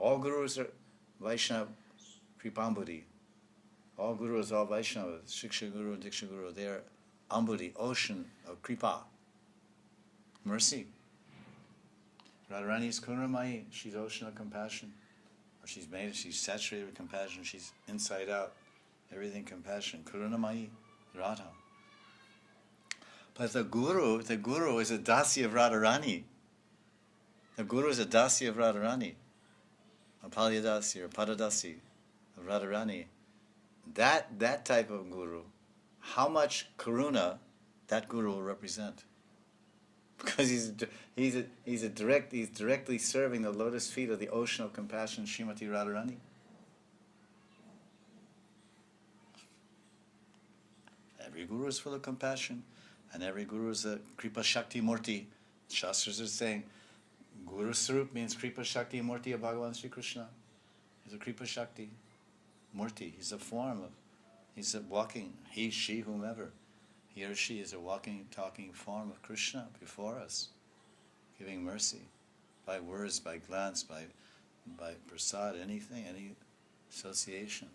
All gurus are Vaishnava Kripambudi. All gurus, all Vaishnavas, Shiksha Guru, Diksha Guru, they are Ambudi, ocean of Kripa, mercy. Radharani is Karunamai, she's ocean of compassion. Or she's saturated with compassion, she's inside out, everything compassion. Karunamai, Radha. But the guru is a dasi of Radharani. The guru is a dasi of Radharani. A Palyadasi or Padadasi of Radharani. That type of guru, how much karuna that guru will represent? Because he's directly serving the lotus feet of the ocean of compassion, Srimati Radharani. Every guru is full of compassion, and every guru is a Kripa Shakti Murti. Shastras are saying Guru Sarup means Kripa Shakti Murti of Bhagavan Sri Krishna. He's a Kripa Shakti Murti. He's a form of, he's a walking, he, she, whomever. He or she is a walking, talking form of Krishna before us, giving mercy by words, by glance, by prasad, anything, any association.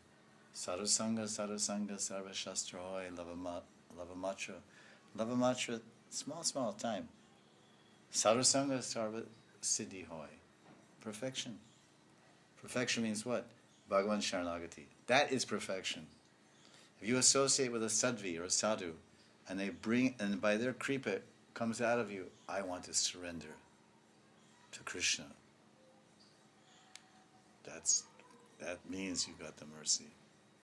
Sadhusanga, sarva shastra hoy, lavamatra. Lavamatra, small time. Sadhusanga, sarva siddhi hoy. Perfection. Perfection means what? Bhagavan Sharanagati. That is perfection. If you associate with a sadhvi or a sadhu, and they bring, and by their kripa comes out of you, I want to surrender to Krishna. That means you got the mercy.